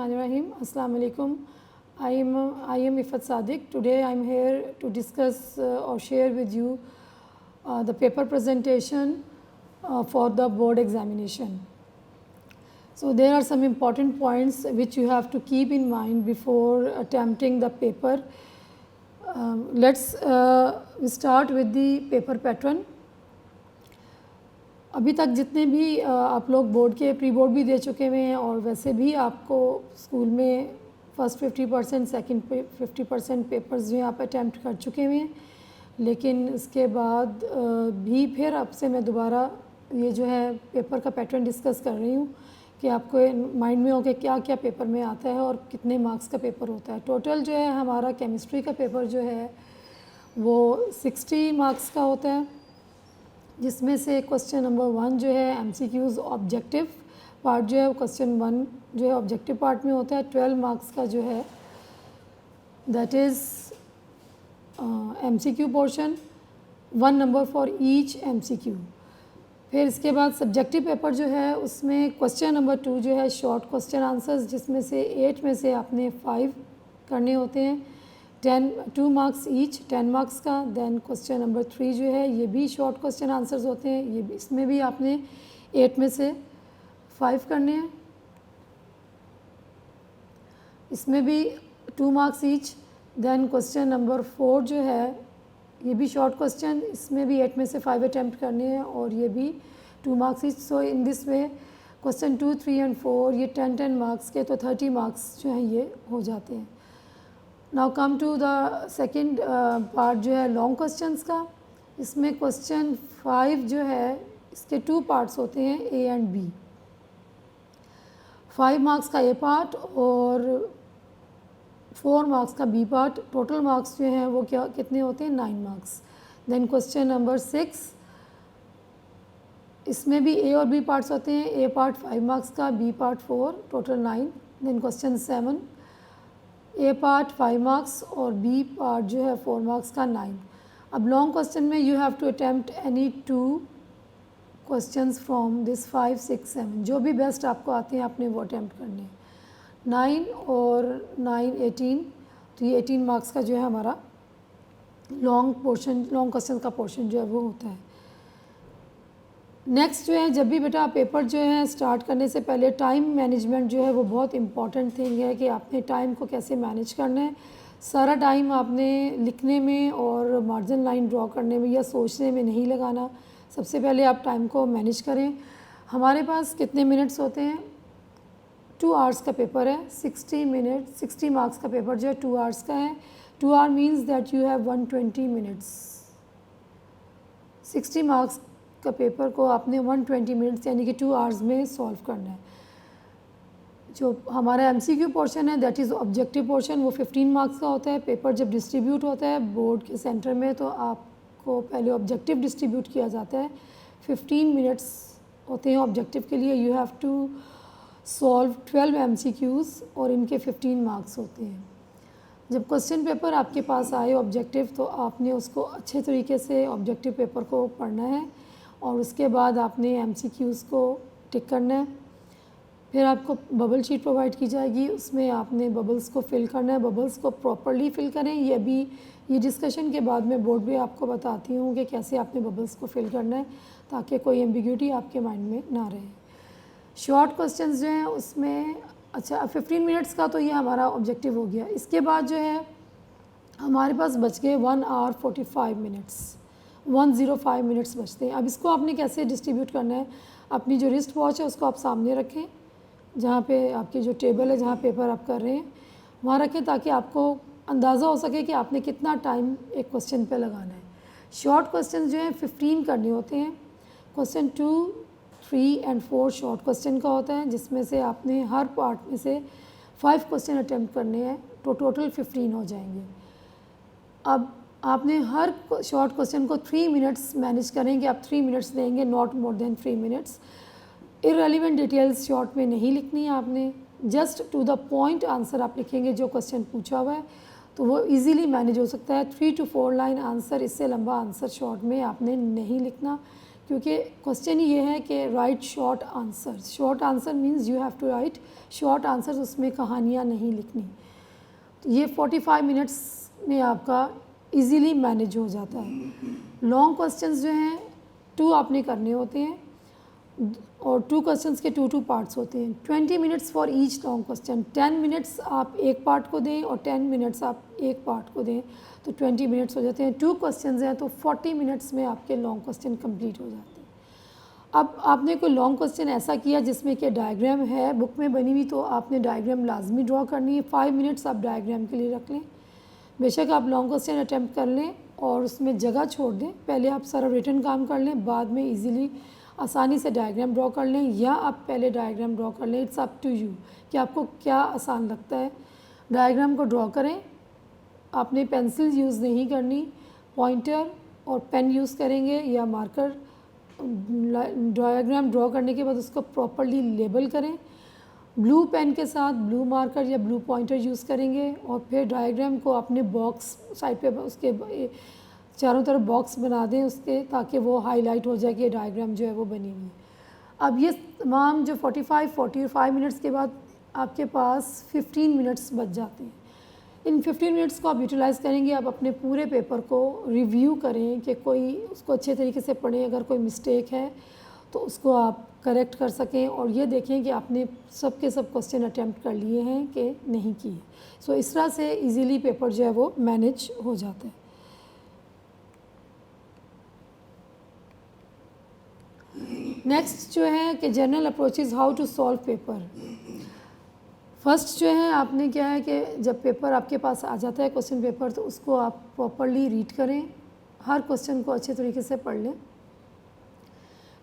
Bismillahirrahmanirrahim. Assalamu alaikum. I am Ifat Sadiq. Today I am here to discuss or share with you the paper presentation for the board examination. So there are some important points which you have to keep in mind before attempting the paper. Let's start with the paper pattern. अभी तक जितने भी आप लोग board के pre board भी दे चुके हुए हैं और वैसे भी आपको स्कूल में फर्स्ट 50%, सेकंड 50% पेपर्स जो हैं आप अटैम्प्ट कर चुके हुए हैं, लेकिन इसके बाद भी फिर आपसे मैं दोबारा ये जो है पेपर का पैटर्न डिस्कस कर रही हूँ कि आपको माइंड में हो कि क्या क्या पेपर में आता है और कितने मार्क्स का पेपर होता है। टोटल जो है हमारा केमिस्ट्री का पेपर जो है वो 60 मार्क्स का होता है, जिसमें से क्वेश्चन नंबर 1 जो है MCQs ऑब्जेक्टिव पार्ट जो है क्वेश्चन 1 जो है ऑब्जेक्टिव पार्ट में होता है। 12 मार्क्स का जो है that is MCQ portion, 1 number for each MCQ। फिर इसके बाद सब्जेक्टिव पेपर जो है उसमें क्वेश्चन नंबर 2 जो है शॉर्ट क्वेश्चन आंसर्स, जिसमें से 8 में से आपने 5 करने होते हैं, 2 मार्क्स ईच, 10 मार्क्स का। देन क्वेश्चन नंबर 3 जो है ये भी शॉर्ट क्वेश्चन आंसर्स होते हैं, ये भी इसमें भी आपने 8 में से 5 करने हैं, इसमें भी 2 marks each. Then question number 4 जो है ये भी शॉर्ट क्वेश्चन, इसमें भी 8 में से 5 अटैम्प्ट करने हैं और ये भी 2 marks each. So in this way question 2, 3 and 4 ये 10 मार्क्स के, तो 30 मार्क्स जो हैं ये हो जाते हैं। Now come to the second part जो है लॉन्ग क्वेश्चंस का। इसमें क्वेश्चन 5 जो है इसके 2 पार्ट्स होते हैं, A एंड B। 5 मार्क्स का A पार्ट और 4 मार्क्स का B पार्ट। टोटल मार्क्स जो हैं वो कितने होते हैं, 9 मार्क्स। देन क्वेश्चन नंबर 6, इसमें भी A और B पार्ट्स होते हैं, A पार्ट 5 मार्क्स का, B part 4, total 9। Then question 7, A part 5 marks और B पार्ट जो है 4 मार्क्स का, 9। अब लॉन्ग क्वेश्चन में you have to attempt any 2 questions from this 5, 6, 7, जो भी बेस्ट आपको आते हैं आपने वो अटैम्प्ट करने हैं। 9 और 9, 18, तो ये 18 मार्क्स का जो है हमारा लॉन्ग क्वेश्चन का पोर्शन जो है वो होता है। नेक्स्ट जो है, जब भी बेटा पेपर जो है स्टार्ट करने से पहले टाइम मैनेजमेंट जो है वो बहुत इंपॉर्टेंट थिंग है कि आपने टाइम को कैसे मैनेज करना है। सारा टाइम आपने लिखने में और मार्जिन लाइन ड्रॉ करने में या सोचने में नहीं लगाना। सबसे पहले आप टाइम को मैनेज करें। हमारे पास कितने मिनट्स होते हैं, 2 आवर्स का पेपर है, 60 मिनट, 60 मार्क्स का पेपर जो है 2 आवर्स का है। 2 hour means that you have 120 minutes. 60 marks का पेपर को आपने 120 मिनट्स यानी कि 2 आवर्स में सॉल्व करना है। जो हमारा MCQ पोर्शन है दैट इज़ ऑब्जेक्टिव पोर्शन, वो 15 मार्क्स का होता है। पेपर जब डिस्ट्रीब्यूट होता है बोर्ड के सेंटर में तो आपको पहले ऑब्जेक्टिव डिस्ट्रीब्यूट किया जाता है, 15 मिनट्स होते हैं ऑब्जेक्टिव के लिए। You have to solve 12 MCQs और इनके 15 मार्क्स होते हैं। जब क्वेश्चन पेपर आपके पास आए ऑब्जेक्टिव, तो आपने उसको अच्छे तरीके से ऑब्जेक्टिव पेपर को पढ़ना है और उसके बाद आपने MCQs को टिक करना है। फिर आपको बबल शीट प्रोवाइड की जाएगी, उसमें आपने बबल्स को फिल करना है। बबल्स को प्रॉपर्ली फिल करें, ये डिस्कशन के बाद मैं बोर्ड पे आपको बताती हूँ कि कैसे आपने बबल्स को फिल करना है ताकि कोई एम्बिग्यूटी आपके माइंड में ना रहे। शॉर्ट क्वेश्चंस जो हैं उसमें, अच्छा 15 मिनट्स का तो ये हमारा ऑब्जेक्टिव हो गया। इसके बाद जो है हमारे पास बच गए 1 आवर 45 मिनट्स, 105 मिनट्स बचते हैं। अब इसको आपने कैसे डिस्ट्रीब्यूट करना है, अपनी जो रिस्ट वॉच है उसको आप सामने रखें, जहाँ पे आपकी जो टेबल है जहाँ पेपर आप कर रहे हैं वहाँ रखें, ताकि आपको अंदाज़ा हो सके कि आपने कितना टाइम एक क्वेश्चन पे लगाना है। शॉर्ट क्वेश्चन जो हैं 15 करने होते हैं। क्वेश्चन 2, 3 एंड 4 शॉर्ट क्वेश्चन का होता है, जिसमें से आपने हर पार्ट में से 5 क्वेश्चन अटैम्प्ट करने हैं, तो टोटल 15 हो जाएंगे। अब आपने हर शॉर्ट क्वेश्चन को 3 मिनट्स मैनेज करेंगे, आप 3 मिनट्स देंगे, not more than 3 minutes. Irrelevant details short में नहीं लिखनी है आपने, just to the point answer आप लिखेंगे जो क्वेश्चन पूछा हुआ है, तो वो इजीली मैनेज हो सकता है। 3 to 4 लाइन आंसर, इससे लंबा आंसर शॉर्ट में आपने नहीं लिखना, क्योंकि क्वेश्चन ये है कि write short answer. Short answer means you have to write short answer, उसमें कहानियाँ नहीं लिखनी। तो ये 45 मिनट्स में आपका इजीली मैनेज हो जाता है। लॉन्ग क्वेश्चंस जो हैं 2 आपने करने होते हैं और 2 क्वेश्चंस के 2 पार्ट्स होते हैं। 20 minutes for each long question. 10 minutes आप एक पार्ट को दें और 10 मिनट्स आप एक पार्ट को दें, तो 20 मिनट्स हो जाते हैं। 2 क्वेश्चंस हैं तो 40 मिनट्स में आपके लॉन्ग क्वेश्चन कंप्लीट हो जाते हैं। अब आपने कोई लॉन्ग क्वेश्चन ऐसा किया जिसमें कि डायग्राम है बुक में बनी हुई, तो आपने डायग्राम लाजमी ड्रॉ करनी है। 5 मिनट्स आप डायग्राम के लिए रख लें। बेशक आप लॉन्ग क्वेश्चन अटैम्प्ट कर लें और उसमें जगह छोड़ दें, पहले आप सारा रिटन काम कर लें, बाद में इजीली आसानी से डायग्राम ड्रॉ कर लें, या आप पहले डायग्राम ड्रॉ कर लें। इट्स अप टू यू कि आपको क्या आसान लगता है। डायग्राम को ड्रॉ करें, आपने पेंसिल यूज़ नहीं करनी, पॉइंटर और पेन यूज़ करेंगे या मार्कर। डायग्राम ड्रॉ करने के बाद उसको प्रॉपर्ली लेबल करें। ब्लू पेन के साथ ब्लू मार्कर या ब्लू पॉइंटर यूज़ करेंगे और फिर डायग्राम को अपने बॉक्स साइड पे उसके चारों तरफ बॉक्स बना दें उसके, ताकि वो हाईलाइट हो जाए कि डायग्राम जो है वो बनी हुई है। अब ये तमाम जो 45 मिनट्स के बाद आपके पास 15 मिनट्स बच जाते हैं। इन 15 मिनट्स को आप यूटिलाइज़ करेंगे। आप अपने पूरे पेपर को रिव्यू करें कि कोई उसको अच्छे तरीके से पढ़ें, अगर कोई मिस्टेक है तो उसको आप करेक्ट कर सकें, और ये देखें कि आपने सब के सब क्वेश्चन अटैम्प्ट कर लिए हैं कि नहीं किए। सो इस तरह से इजीली पेपर जो है वो मैनेज हो जाता है। नेक्स्ट जो है कि general approaches how to solve paper. First जो है आपने क्या है कि जब पेपर आपके पास आ जाता है क्वेश्चन पेपर, तो उसको आप प्रॉपरली रीड करें, हर क्वेश्चन को अच्छे तरीके से पढ़ लें।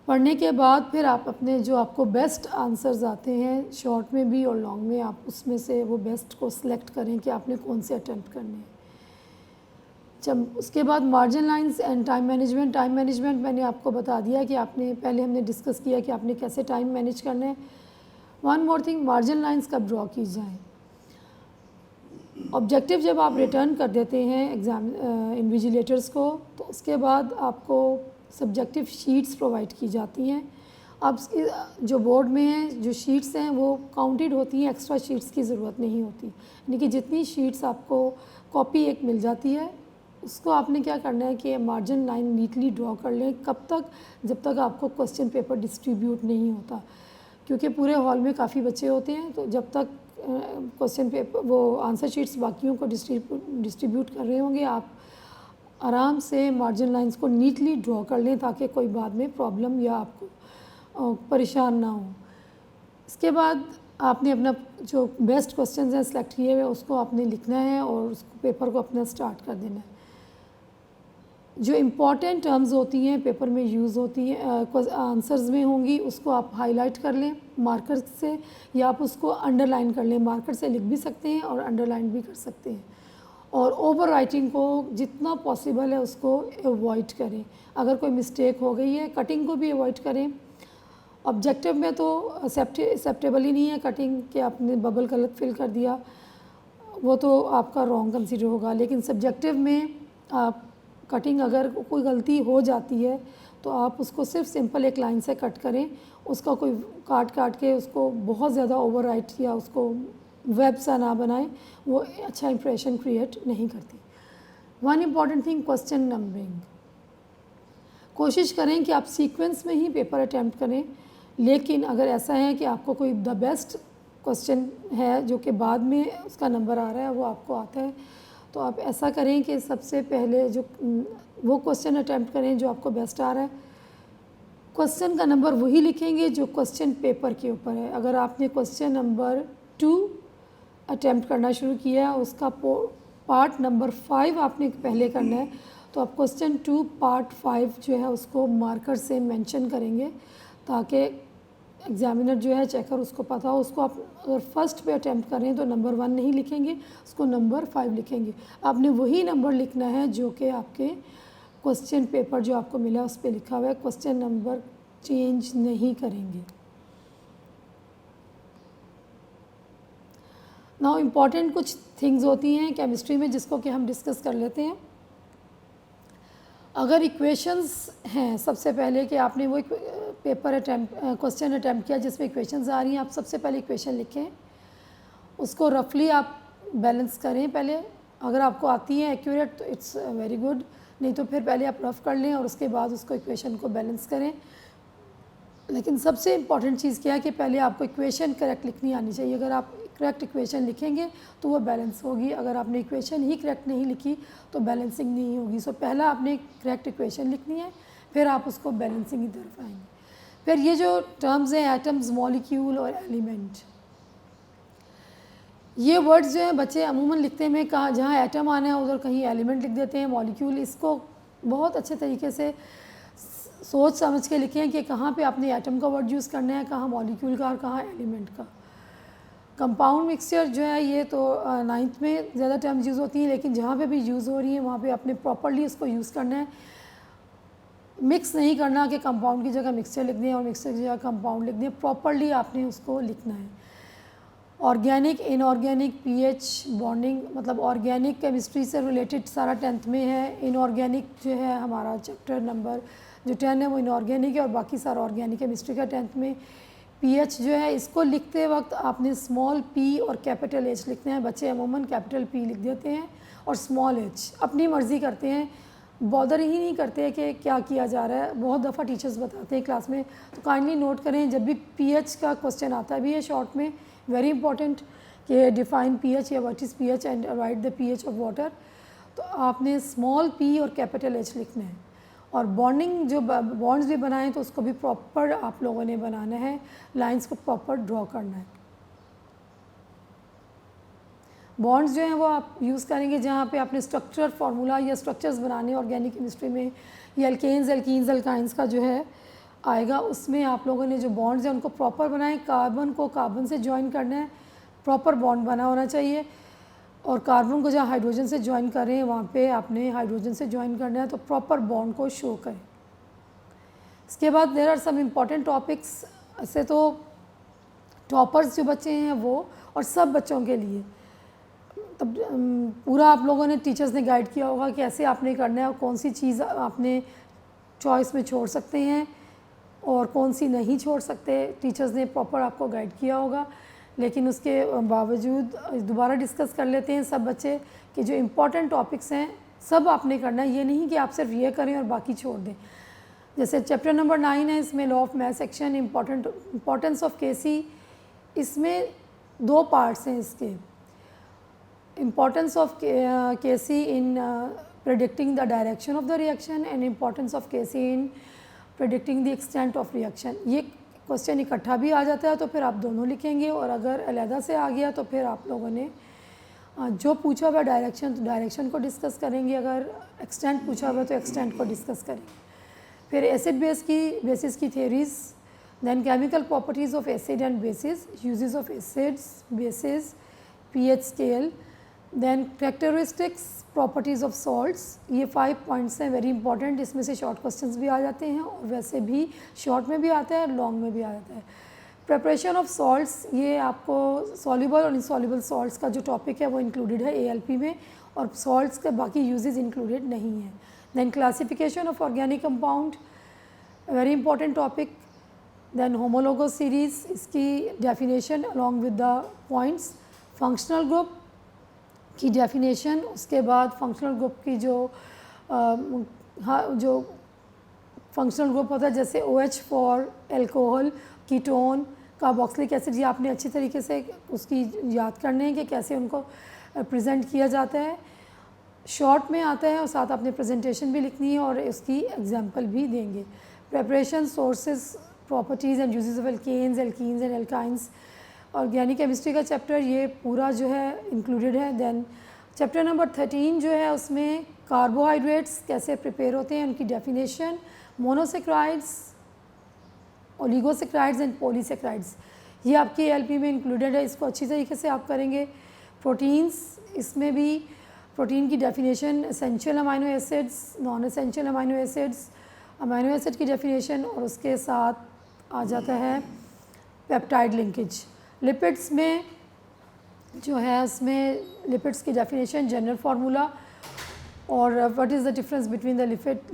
पढ़ने के बाद फिर आप अपने जो आपको बेस्ट आंसर्स आते हैं शॉर्ट में भी और लॉन्ग में, आप उसमें से वो बेस्ट को सिलेक्ट करें कि आपने कौन से अटैम्प्ट करने हैं। जब उसके बाद margin lines and time management. Time management मैंने आपको बता दिया कि आपने पहले हमने डिस्कस किया कि आपने कैसे टाइम मैनेज करना है। One more thing, margin lines कब ड्रॉ की जाए। ऑब्जेक्टिव जब आप रिटर्न कर देते हैं एग्ज़ाम इन्विजिलेटर्स को, तो उसके बाद आपको सब्जेक्टिव शीट्स प्रोवाइड की जाती हैं। अब जो बोर्ड में हैं जो शीट्स हैं वो काउंटेड होती हैं, एक्स्ट्रा शीट्स की ज़रूरत नहीं होती। यानी कि जितनी शीट्स आपको कॉपी एक मिल जाती है, उसको आपने क्या करना है कि मार्जिन लाइन नीटली ड्रॉ कर लें। कब तक? जब तक आपको क्वेश्चन पेपर डिस्ट्रीब्यूट नहीं होता, क्योंकि पूरे हॉल में काफ़ी बच्चे होते हैं, तो जब तक क्वेश्चन पेपर वो आंसर शीट्स बाकियों को डिस्ट्रीब्यूट कर रहे होंगे, आप आराम से मार्जिन लाइंस को नीटली ड्रॉ कर लें, ताकि कोई बाद में प्रॉब्लम या आपको परेशान ना हो। इसके बाद आपने अपना जो बेस्ट क्वेश्चंस हैं सेलेक्ट किए हुए, उसको आपने लिखना है और उसको पेपर को अपना स्टार्ट कर देना है। जो इम्पॉर्टेंट टर्म्स होती हैं पेपर में यूज़ होती हैं, आंसर्स में होंगी, उसको आप हाईलाइट कर लें मार्कर से, या आप उसको अंडरलाइन कर लें। मार्कर से लिख भी सकते हैं और अंडरलाइन भी कर सकते हैं। और ओवर राइटिंग को जितना पॉसिबल है उसको अवॉइड करें। अगर कोई मिस्टेक हो गई है, कटिंग को भी अवॉइड करें। ऑब्जेक्टिव में तो एक्सेप्टेबल ही नहीं है कटिंग, कि आपने बबल गलत फिल कर दिया, वो तो आपका रॉन्ग कंसीडर होगा। लेकिन सब्जेक्टिव में आप कटिंग अगर कोई गलती हो जाती है तो आप उसको सिर्फ सिंपल एक लाइन से कट करें, उसका कोई काट के उसको बहुत ज़्यादा ओवर राइट या उसको वेब सा ना बनाएं, वो अच्छा इंप्रेशन क्रिएट नहीं करती। One important thing, question numbering. कोशिश करें कि आप सीक्वेंस में ही पेपर अटैम्प्ट करें, लेकिन अगर ऐसा है कि आपको कोई द बेस्ट क्वेश्चन है जो कि बाद में उसका नंबर आ रहा है, वो आपको आता है, तो आप ऐसा करें कि सबसे पहले जो वो क्वेश्चन अटैम्प्ट करें जो आपको बेस्ट आ रहा है। क्वेश्चन का नंबर वही लिखेंगे जो क्वेश्चन पेपर के ऊपर है। अगर आपने क्वेश्चन नंबर 2 अटैम्प्ट करना शुरू किया, उसका पार्ट नंबर 5 आपने पहले करना है, तो आप क्वेश्चन 2 पार्ट 5 जो है उसको मार्कर से मेंशन करेंगे, ताकि एग्जामिनर जो है चेकर उसको पता हो। उसको आप अगर फर्स्ट पे अटैम्प्ट करें तो नंबर 1 नहीं लिखेंगे, उसको नंबर 5 लिखेंगे। आपने वही नंबर लिखना है जो कि आपके क्वेश्चन पेपर जो आपको मिला उस पर लिखा हुआ है। क्वेश्चन नंबर चेंज नहीं करेंगे। नाउ इम्पॉर्टेंट कुछ थिंग्स होती हैं केमिस्ट्री में जिसको कि हम डिस्कस कर लेते हैं। अगर इक्वेशंस हैं, सबसे पहले कि आपने वो पेपर क्वेश्चन अटैम्प्ट किया जिसमें इक्वेशंस आ रही हैं, आप सबसे पहले इक्वेशन लिखें, उसको रफली आप बैलेंस करें पहले। अगर आपको आती है एक्यूरेट तो इट्स वेरी गुड, नहीं तो फिर पहले आप रफ कर लें और उसके बाद उसको इक्वेशन को बैलेंस करें। लेकिन सबसे इम्पॉर्टेंट चीज़ क्या है कि पहले आपको इक्वेशन करेक्ट लिखनी आनी चाहिए। अगर आप करेक्ट इक्वेशन लिखेंगे तो वो बैलेंस होगी, अगर आपने इक्वेशन ही करेक्ट नहीं लिखी तो बैलेंसिंग नहीं होगी। सो पहला आपने करेक्ट इक्वेशन लिखनी है, फिर आप उसको बैलेंसिंग की तरफ आएंगे। फिर ये जो टर्म्स हैं एटम्स, मॉलिक्यूल और एलिमेंट, ये वर्ड्स जो हैं बच्चे अमूमन लिखते हैं, कहाँ जहाँ एटम आना है उधर कहीं एलिमेंट लिख देते हैं, मॉलिक्यूल। इसको बहुत अच्छे तरीके से सोच समझ के लिखें कि कहाँ पे आपने एटम का वर्ड यूज़ करना है, कहाँ मॉलिक्यूल का और कहाँ एलिमेंट का। कंपाउंड मिक्सचर जो है ये तो 9th में ज़्यादा टर्म्स यूज़ होती हैं, लेकिन जहाँ पे भी यूज़ हो रही है वहाँ पे आपने प्रॉपरली इसको यूज़ करना है। मिक्स नहीं करना कि कंपाउंड की जगह मिक्सचर लिख दें और मिक्सचर की जगह कंपाउंड लिख दें, प्रॉपरली आपने उसको लिखना है। ऑर्गेनिक, इनऑर्गेनिक, पीएच, बॉन्डिंग, मतलब ऑर्गेनिक केमिस्ट्री से रिलेटेड सारा 10th में है। इनऑर्गेनिक जो है हमारा चैप्टर नंबर जो 10 है वो इनऑर्गेनिक है और बाकी सारा ऑर्गेनिक केमिस्ट्री का 10th में। पीएच जो है इसको लिखते वक्त आपने स्मॉल पी और कैपिटल एच लिखते हैं। बच्चे अमूमन कैपिटल पी लिख देते हैं और स्मॉल एच, अपनी मर्ज़ी करते हैं, बॉदर ही नहीं करते कि क्या किया जा रहा है। बहुत दफ़ा टीचर्स बताते हैं क्लास में, तो काइंडली नोट करें जब भी पीएच का क्वेश्चन आता भी है शॉर्ट में, वेरी इंपॉर्टेंट, कि डिफाइन पीएच या what is pH and right the pH of water, तो आपने स्मॉल पी और कैपिटल एच लिखना है। और बॉन्डिंग जो बॉन्ड्स भी बनाएं तो उसको भी प्रॉपर आप लोगों ने बनाना है, लाइंस को प्रॉपर ड्रॉ करना है। बॉन्ड्स जो हैं वो आप यूज़ करेंगे जहाँ पे आपने स्ट्रक्चर फार्मूला या स्ट्रक्चर्स बनाने ऑर्गेनिक केमिस्ट्री में, या एल्केन्स, एल्कीन्स, एल्काइंस का जो है आएगा, उसमें आप लोगों ने जो बॉन्ड्स हैं उनको प्रॉपर बनाएं। कार्बन को कार्बन से ज्वाइन करना है, प्रॉपर बॉन्ड बना होना चाहिए, और कार्बन को जहाँ हाइड्रोजन से ज्वाइन कर रहे हैं वहाँ पे आपने हाइड्रोजन से ज्वाइन करना है, तो प्रॉपर बॉन्ड को शो करें। इसके बाद there are some important topics, ऐसे तो टॉपर्स जो बच्चे हैं वो और सब बच्चों के लिए तब पूरा आप लोगों ने, टीचर्स ने गाइड किया होगा कि ऐसे आपने करना है और कौन सी चीज़ आपने चॉइस में छोड़ सकते हैं और कौन सी नहीं छोड़ सकते, टीचर्स ने प्रॉपर आपको गाइड किया होगा। लेकिन उसके बावजूद दोबारा डिस्कस कर लेते हैं सब बच्चे कि जो इम्पोर्टेंट टॉपिक्स हैं सब आपने करना है, ये नहीं कि आप सिर्फ ये करें और बाकी छोड़ दें। जैसे चैप्टर नंबर 9 है, इसमें law of mass section, importance of KC, इसमें 2 पार्ट्स हैं इसके। Importance of KC in predicting the direction of the reaction and importance of KC in predicting the extent of reaction. ये क्वेश्चन इकट्ठा भी आ जाता है तो फिर आप दोनों लिखेंगे, और अगर अलहदा से आ गया तो फिर आप लोगों ने जो पूछा हुआ डायरेक्शन, तो डायरेक्शन को डिस्कस करेंगे, अगर एक्सटेंट पूछा हुआ तो एक्सटेंट को डिस्कस करेंगे। फिर एसिड बेसिस की theories, then chemical properties of acid and bases, uses of acids, bases, pH scale, then characteristics, properties of salts. ये 5 पॉइंट्स हैं वेरी इंपॉर्टेंट, इसमें से शॉर्ट क्वेश्चंस भी आ जाते हैं और वैसे भी शॉर्ट में भी आता है और लॉन्ग में भी आ जाता है। प्रिपरेशन ऑफ सॉल्ट्स, ये आपको सॉल्युबल और इनसॉल्युबल सॉल्ट्स का जो टॉपिक है वो इंक्लूडेड है एएलपी में, और सॉल्ट्स के बाकी यूजेस इंक्लूडेड नहीं है। Then classification of organic compound, very important topic. Then homologous series, इसकी definition along with the points. Functional group की डेफिनेशन, उसके बाद फंक्शनल ग्रुप की जो फंक्शनल ग्रुप होता है, जैसे OH for alcohol, ketone, carboxylic acid, ये आपने अच्छी तरीके से उसकी याद करने हैं कि कैसे उनको प्रेजेंट किया जाता है। शॉर्ट में आता है और साथ आपने प्रेजेंटेशन भी लिखनी है और उसकी एग्जांपल भी देंगे। Preparation, sources, properties and uses of alkanes, alkenes and alkynes, organic chemistry का चैप्टर ये पूरा जो है इंक्लूडेड है। देन चैप्टर नंबर 13 जो है उसमें कार्बोहाइड्रेट्स कैसे प्रिपेयर होते हैं, उनकी definition, monosaccharides, oligosaccharides and polysaccharides, ये आपके एलपी में इंक्लूडेड है, इसको अच्छी तरीके से आप करेंगे। प्रोटीन्स, इसमें भी प्रोटीन की definition, essential amino acids, non essential amino acids, amino acid की डेफिनेशन, और उसके साथ आ जाता है पेप्टाइड लिंकेज। लिपिड्स में जो है उसमें लिपिड्स की डेफिनेशन, जनरल फार्मूला, और what is the difference between the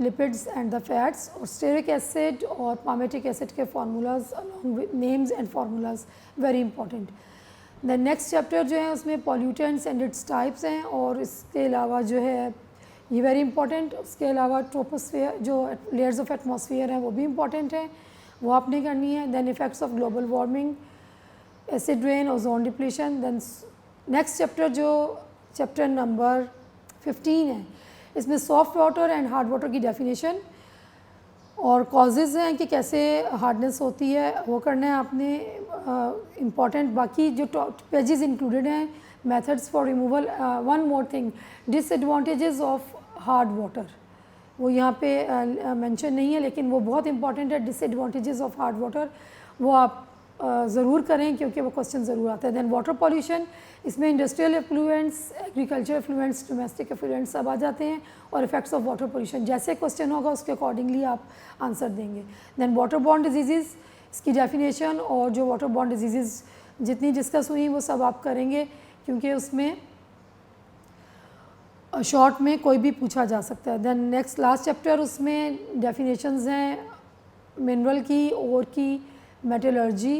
lipids and the fats, और स्टेरिक एसिड और पामेटिक एसिड के formulas along with names and formulas, very important. The next chapter जो है उसमें पॉल्यूटेंट्स एंड इट्स टाइप्स हैं, और इसके अलावा जो है ये वेरी इंपॉर्टेंट। उसके अलावा ट्रोपोस्फेयर जो लेयर्स ऑफ एटमॉस्फेयर हैं वो भी इंपॉर्टेंट है, वो आपने करनी है। Then effects of global warming, acid rain, ozone depletion. Then next chapter जो चैप्टर नंबर 15 है, इसमें soft water and hard water की डेफिनेशन और कॉजेज़ हैं कि कैसे हार्डनेस होती है, वो करना है आपने इम्पॉर्टेंट। बाकी जो पेजेस इंक्लूडेड हैं, methods for removal. One more thing, disadvantages of hard water, वो यहाँ पे मेंशन नहीं है, लेकिन वो बहुत इंपॉर्टेंट है। डिसएडवांटेजेस ऑफ हार्ड वाटर वो आप ज़रूर करें, क्योंकि वो क्वेश्चन ज़रूर आता है। दैन वाटर पॉल्यूशन, इसमें industrial effluents, agriculture effluents, domestic effluents सब आ जाते हैं, और इफेक्ट्स ऑफ वाटर पॉल्यूशन जैसे क्वेश्चन होगा उसके अकॉर्डिंगली आप आंसर देंगे। दैन वाटर बॉर्न डिजीज़, इसकी डेफिनेशन और जो वाटर बॉर्न डिजीज़ जितनी डिस्कस हुई वो सब आप करेंगे, क्योंकि उसमें शॉर्ट में कोई भी पूछा जा सकता है। दैन नेक्स्ट लास्ट चैप्टर, उसमें डेफिनेशंस हैं मिनरल की, ओर की, metallurgy,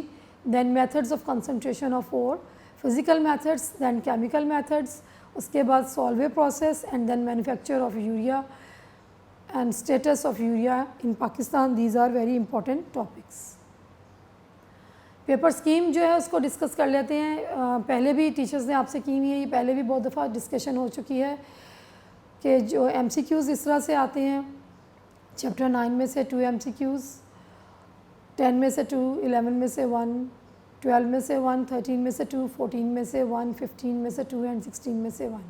then methods of concentration of ore, physical methods, then chemical methods, उसके बाद Solvay process and then manufacture of urea and status of urea in Pakistan. These are very important topics. Paper scheme जो है उसको discuss कर लेते हैं। पहले भी टीचर्स ने आपसे की हुई है, ये पहले भी बहुत दफ़ा डिस्कशन हो चुकी है कि जो MCQs इस तरह से आते हैं। चैप्टर 9 में से 2 MCQs, 10 में से 2, 11 में से 1, 12 में से 1, 13 में से 2, 14 में से 1, 15 में से 2 एंड 16 में से 1।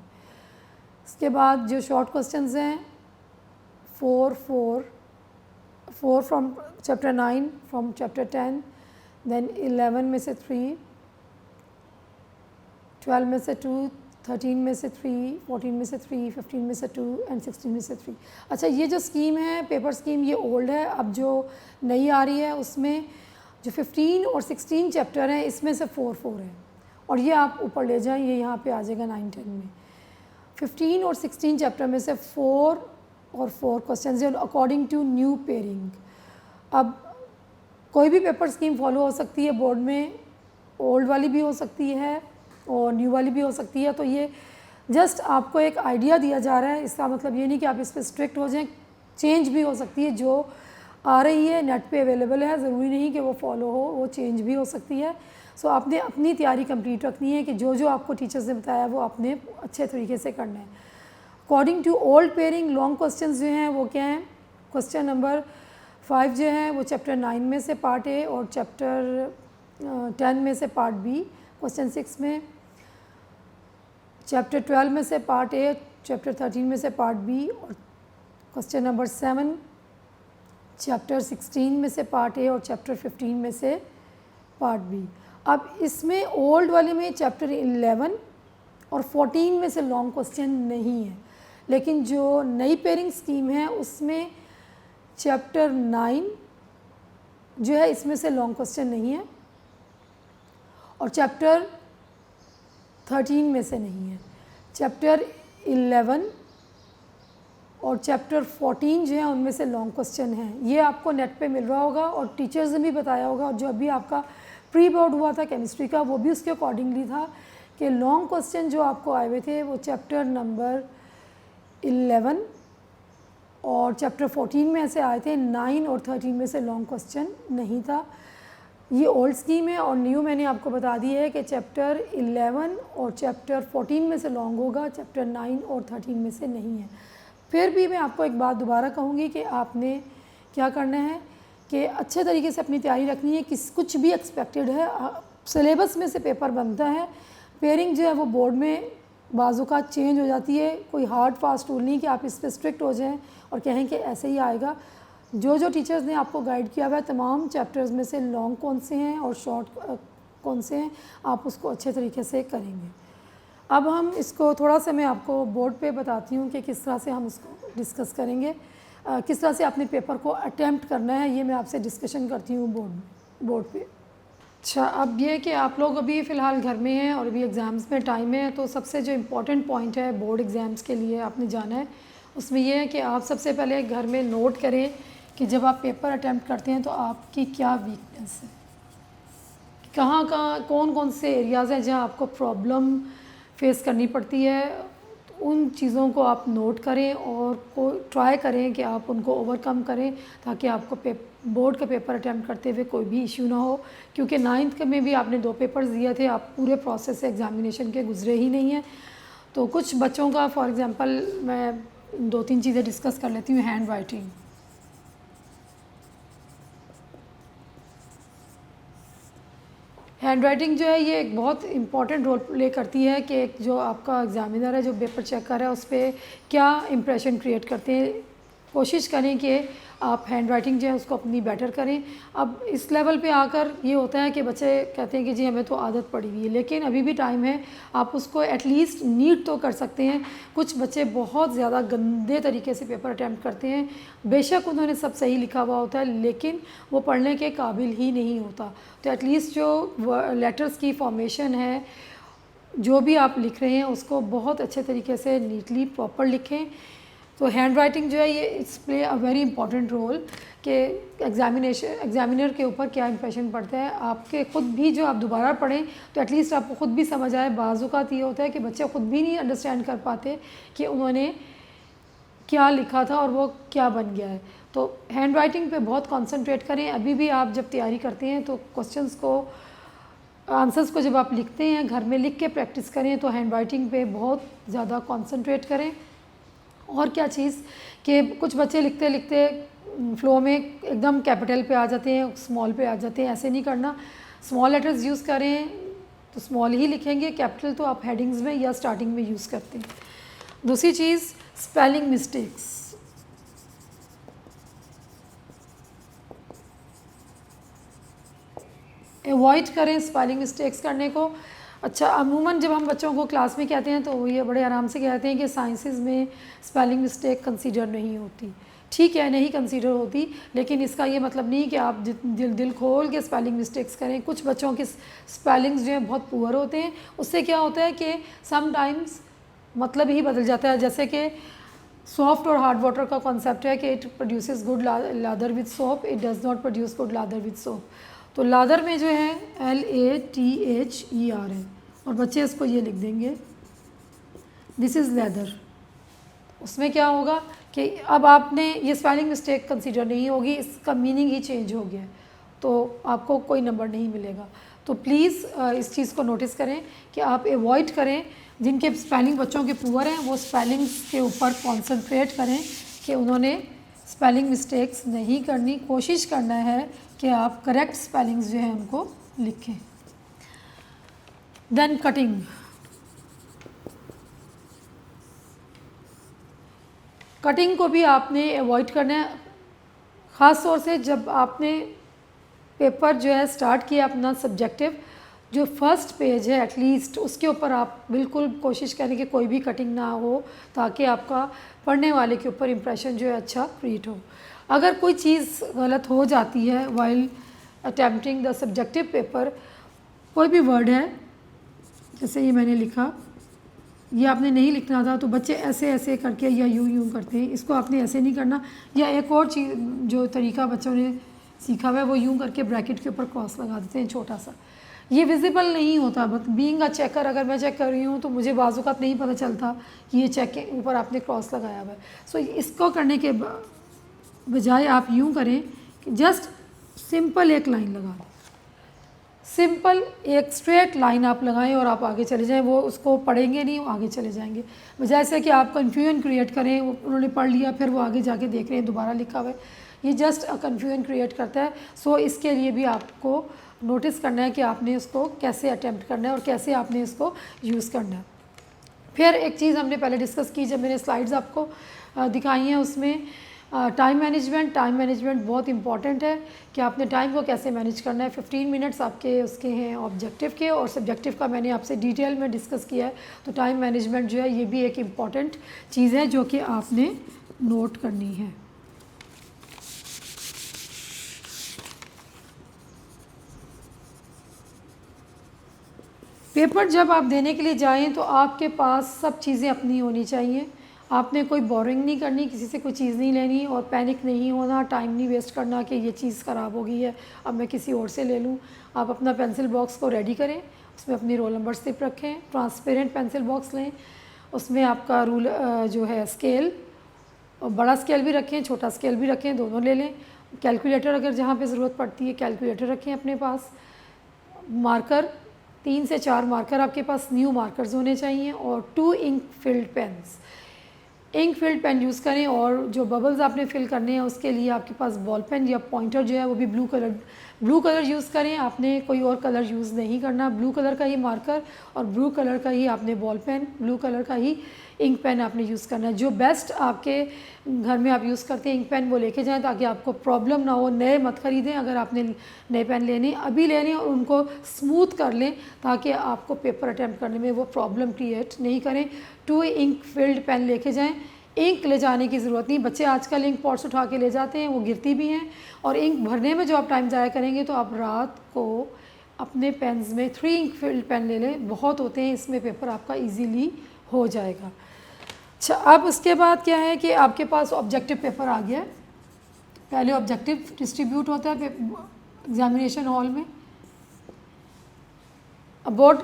इसके बाद जो शॉर्ट क्वेश्चंस हैं 4 from chapter 9, from chapter 10, then 11 में से 3, 12 में से 2, 13 में से 3, 14 में से 3, 15 में से 2 एंड 16 में से 3। अच्छा, ये जो स्कीम है पेपर स्कीम, ये ओल्ड है। अब जो नई आ रही है उसमें जो 15 और 16 चैप्टर हैं इसमें से 4 है, और ये आप ऊपर ले जाएं, ये यहाँ पे आ जाएगा 9, 10 में। 15 और 16 चैप्टर में से 4 और 4 क्वेश्चन है अकॉर्डिंग टू न्यू पेयरिंग। अब कोई भी पेपर स्कीम फॉलो हो सकती है बोर्ड में, ओल्ड वाली भी हो सकती है और न्यू वाली भी हो सकती है। तो ये जस्ट आपको एक आइडिया दिया जा रहा है, इसका मतलब ये नहीं कि आप इस पर स्ट्रिक्ट हो जाएं, चेंज भी हो सकती है। जो आ रही है नेट पे अवेलेबल है, ज़रूरी नहीं कि वो फॉलो हो, वो चेंज भी हो सकती है। सो आपने अपनी तैयारी कंप्लीट रखनी है कि जो जो आपको टीचर्स ने बताया वो आपने अच्छे तरीके से करना है। According to old pairing long question जो हैं वो क्या हैं? क्वेश्चन नंबर 5 जो है वो चैप्टर 9 में से पार्ट ए और चैप्टर 10 में से पार्ट बी। क्वेश्चन 6 में चैप्टर 12 में से पार्ट ए, चैप्टर 13 में से पार्ट बी, और क्वेश्चन नंबर 7 चैप्टर 16 में से पार्ट ए और चैप्टर 15 में से पार्ट बी। अब इसमें ओल्ड वाले में चैप्टर 11 और 14 में से लॉन्ग क्वेश्चन नहीं है, लेकिन जो नई पेयरिंग स्कीम है उसमें चैप्टर 9 जो है इसमें से लॉन्ग क्वेश्चन नहीं है, और चैप्टर 13 में से नहीं है। चैप्टर 11 और चैप्टर 14 जो है उनमें से लॉन्ग क्वेश्चन हैं। ये आपको नेट पे मिल रहा होगा और टीचर्स ने भी बताया होगा, और जो अभी आपका प्री बोर्ड हुआ था केमिस्ट्री का वो भी उसके अकॉर्डिंगली था कि लॉन्ग क्वेश्चन जो आपको आए हुए थे वो चैप्टर नंबर 11 और चैप्टर 14 में ऐसे आए थे। 9 और 13 में से लॉन्ग क्वेश्चन नहीं था। ये ओल्ड स्कीम है, और न्यू मैंने आपको बता दी है कि चैप्टर 11 और चैप्टर 14 में से लॉन्ग होगा, चैप्टर 9 और 13 में से नहीं है। फिर भी मैं आपको एक बात दोबारा कहूँगी कि आपने क्या करना है कि अच्छे तरीके से अपनी तैयारी रखनी है। कुछ भी एक्सपेक्टेड है, सिलेबस में से पेपर बनता है। पेयरिंग जो है वो बोर्ड में बाज़ों का चेंज हो जाती है, कोई हार्ड फास्ट रूल नहीं कि आप इस पर स्ट्रिक्ट हो जाएं और कहें कि ऐसे ही आएगा। जो जो टीचर्स ने आपको गाइड किया हुआ है तमाम चैप्टर्स में से लॉन्ग कौन से हैं और शॉर्ट कौन से हैं, आप उसको अच्छे तरीके से करेंगे। अब हम इसको थोड़ा सा मैं आपको बोर्ड पे बताती हूँ कि किस तरह से हम इसको डिस्कस करेंगे, किस तरह से अपने पेपर को अटैम्प्ट करना है, ये मैं आपसे डिस्कशन करती हूँ बोर्ड पे। अच्छा, अब ये कि आप लोग अभी फ़िलहाल घर में हैं और अभी एग्ज़ाम्स में टाइम है, तो सबसे जो इम्पोर्टेंट पॉइंट है बोर्ड एग्ज़ाम्स के लिए आपने जाना है उसमें ये है कि आप सबसे पहले घर में नोट करें कि जब आप पेपर अटैम्प्ट करते हैं तो आपकी क्या वीकनेस है, कहाँ कहाँ कौन कौन से एरियाज़ हैं जहाँ आपको प्रॉब्लम फेस करनी पड़ती है। उन चीज़ों को आप नोट करें और को ट्राई करें कि आप उनको ओवरकम करें, ताकि आपको बोर्ड का पेपर अटैम्प्ट करते हुए कोई भी इशू ना हो। क्योंकि 9th में भी आपने 2 पेपर्स दिए थे, आप पूरे प्रोसेस से एग्ज़ामिनेशन के गुजरे ही नहीं हैं। तो कुछ बच्चों का फॉर एग्ज़ाम्पल मैं 2-3 चीज़ें डिस्कस कर लेती हूँ। हैंड राइटिंग, हैंड राइटिंग जो है ये एक बहुत इंपॉर्टेंट रोल प्ले करती है कि एक जो आपका एग्ज़ामिनर है, जो पेपर चेक कर रहा है, उस पर क्या इंप्रेशन क्रिएट करते हैं। कोशिश करें कि आप हैंड राइटिंग जो है उसको अपनी बेटर करें। अब इस लेवल पे आकर ये होता है कि बच्चे कहते हैं कि जी हमें तो आदत पड़ी हुई है, लेकिन अभी भी टाइम है, आप उसको एटलीस्ट नीट तो कर सकते हैं। कुछ बच्चे बहुत ज़्यादा गंदे तरीके से पेपर अटैम्प्ट करते हैं, बेशक उन्होंने सब सही लिखा हुआ होता है लेकिन वो पढ़ने के काबिल ही नहीं होता। तो एटलीस्ट जो लेटर्स की फॉर्मेशन है, जो भी आप लिख रहे हैं उसको बहुत अच्छे तरीके से नीटली प्रॉपर लिखें। तो हैंड राइटिंग जो है ये it's play a very important role कि एग्जामिनर के ऊपर क्या इंप्रेशन पड़ता है। आपके ख़ुद भी जो आप दोबारा पढ़ें तो एटलीस्ट आपको ख़ुद भी समझ आए। बाज़ औक़ात ये होता है कि बच्चे ख़ुद भी नहीं अंडरस्टैंड कर पाते कि उन्होंने क्या लिखा था और वो क्या बन गया है। तो हैंड राइटिंग पे बहुत कंसंट्रेट करें। अभी भी आप जब तैयारी करते हैं तो क्वेश्चंस को, आंसर्स को जब आप लिखते हैं घर में लिख के प्रैक्टिस करें, तो हैंड राइटिंग पे बहुत ज़्यादा कंसंट्रेट करें। और क्या चीज़ कि कुछ बच्चे लिखते लिखते फ्लो में एकदम कैपिटल पे आ जाते हैं, स्मॉल पे आ जाते हैं। ऐसे नहीं करना, स्मॉल लेटर्स यूज़ करें तो स्मॉल ही लिखेंगे, कैपिटल तो आप हेडिंग्स में या स्टार्टिंग में यूज़ करते हैं। दूसरी चीज़ स्पेलिंग मिस्टेक्स, अवॉइड करें स्पेलिंग मिस्टेक्स करने को। अच्छा, अमूमन जब हम बच्चों को क्लास में कहते हैं तो ये बड़े आराम से कहते हैं कि साइंसेस में स्पेलिंग मिस्टेक कंसीडर नहीं होती। ठीक है, नहीं कंसीडर होती, लेकिन इसका ये मतलब नहीं कि आप दिल खोल के स्पेलिंग मिस्टेक्स करें। कुछ बच्चों के स्पेलिंग्स जो हैं बहुत पुअर होते हैं, उससे क्या होता है कि समटाइम्स मतलब ही बदल जाता है। जैसे कि सॉफ्ट और हार्ड वाटर का कॉन्सेप्ट है कि it produces good lather with soap, it does not produce good lather with soap. तो लादर में जो है LATHER है और बच्चे इसको ये लिख देंगे, दिस इज़ लेदर। उसमें क्या होगा कि अब आपने ये स्पेलिंग मिस्टेक कंसीडर नहीं होगी, इसका मीनिंग ही चेंज हो गया है, तो आपको कोई नंबर नहीं मिलेगा। तो प्लीज़ इस चीज़ को नोटिस करें कि आप अवॉइड करें। जिनके स्पेलिंग बच्चों के पुअर हैं वो स्पेलिंग्स के ऊपर कॉन्सेंट्रेट करें कि उन्होंने स्पेलिंग मिस्टेक्स नहीं करनी। कोशिश करना है कि आप करेक्ट स्पेलिंग्स जो हैं उनको लिखें। देन कटिंग, कटिंग को भी आपने अवॉइड करना है, ख़ास तौर से जब आपने पेपर जो है स्टार्ट किया अपना सब्जेक्टिव, जो फर्स्ट पेज है एटलीस्ट उसके ऊपर आप बिल्कुल कोशिश करें कि कोई भी कटिंग ना हो, ताकि आपका पढ़ने वाले के ऊपर इंप्रेशन जो है अच्छा क्रिएट हो। अगर कोई चीज़ गलत हो जाती है while attempting the subjective paper, कोई भी वर्ड है जैसे ये मैंने लिखा, ये आपने नहीं लिखना था, तो बच्चे ऐसे ऐसे करके या यूं यूं करते हैं, इसको आपने ऐसे नहीं करना। या एक और चीज़ जो तरीका बच्चों ने सीखा हुआ है वो यूं करके ब्रैकेट के ऊपर क्रॉस लगा देते हैं छोटा सा, ये विजिबल नहीं होता। बट बीइंग अ चेकर, अगर मैं चेक कर रही हूँ तो मुझे बाज़ औक़ात नहीं पता चलता कि ये चेक के ऊपर आपने क्रॉस लगाया हुआ है। सो इसको करने के बजाय आप यूँ करें कि जस्ट सिंपल एक लाइन लगा दें, सिंपल एक स्ट्रेट लाइन आप लगाएं और आप आगे चले जाएं। वो उसको पढ़ेंगे नहीं, वो आगे चले जाएंगे, बजाय से कि आप कन्फ्यूजन क्रिएट करें। उन्होंने पढ़ लिया, फिर वो आगे जाके देख रहे हैं दोबारा लिखा हुआ है, ये जस्ट कन्फ्यूजन क्रिएट करता है। सो इसके लिए भी आपको नोटिस करना है कि आपने इसको कैसे अटैम्प्ट करना है और कैसे आपने इसको यूज़ करना है। फिर एक चीज़ हमने पहले डिस्कस की जब मैंने स्लाइड्स आपको दिखाई हैं, उसमें टाइम मैनेजमेंट। टाइम मैनेजमेंट बहुत इंपॉर्टेंट है कि आपने टाइम को कैसे मैनेज करना है। 15 मिनट्स आपके उसके हैं ऑब्जेक्टिव के, और सब्जेक्टिव का मैंने आपसे डिटेल में डिस्कस किया है। तो टाइम मैनेजमेंट जो है ये भी एक इम्पॉर्टेंट चीज़ है जो कि आपने नोट करनी है। पेपर जब आप देने के लिए जाएं तो आपके पास सब चीज़ें अपनी होनी चाहिए। आपने कोई बोरिंग नहीं करनी, किसी से कोई चीज़ नहीं लेनी और पैनिक नहीं होना, टाइम नहीं वेस्ट करना कि ये चीज़ ख़राब हो गई है अब मैं किसी और से ले लूँ। आप अपना पेंसिल बॉक्स को रेडी करें, उसमें अपनी रोल नंबर स्लिप रखें, ट्रांसपेरेंट पेंसिल बॉक्स लें, उसमें आपका रूल जो है स्केल, और बड़ा स्केल भी रखें, छोटा स्केल भी रखें, दोनों ले लें। कैलकुलेटर अगर जहाँ पे ज़रूरत पड़ती है कैलकुलेटर रखें अपने पास। मार्कर 3 से 4 मार्कर आपके पास न्यू मार्कर्स होने चाहिए और 2 ink filled pens. Ink filled pen use करें और जो बबल्स आपने फिल करने हैं उसके लिए आपके पास बॉल पेन या पॉइंटर जो है वो भी ब्लू कलर यूज़ करें। आपने कोई और कलर यूज़ नहीं करना, ब्लू कलर का ही मार्कर और ब्लू कलर का ही आपने बॉल पेन, ब्लू कलर का ही इंक पेन आपने यूज़ करना है। जो बेस्ट आपके घर में आप यूज़ करते हैं इंक पेन वो लेके जाएं ताकि आपको प्रॉब्लम ना हो। नए मत ख़रीदें, अगर आपने नए पेन लेने अभी लेने और उनको स्मूथ कर लें ताकि आपको पेपर अटैम्प्ट करने में वो प्रॉब्लम क्रिएट नहीं करें। 2 इंक फिल्ड पेन लेके जाएं। इंक ले जाने की ज़रूरत नहीं, बच्चे आजकल इंक पॉट्स उठा के ले जाते हैं, वो गिरती भी हैं और इंक भरने में जो आप टाइम ज़ाया करेंगे तो आप रात को अपने पेन्स में 3 इंक फिल्ड पेन ले लें, बहुत होते हैं, इसमें पेपर आपका ईजीली हो जाएगा। अच्छा, अब उसके बाद क्या है कि आपके पास ऑब्जेक्टिव पेपर आ गया है। पहले ऑब्जेक्टिव डिस्ट्रीब्यूट होता है एग्जामिनेशन हॉल में। बोर्ड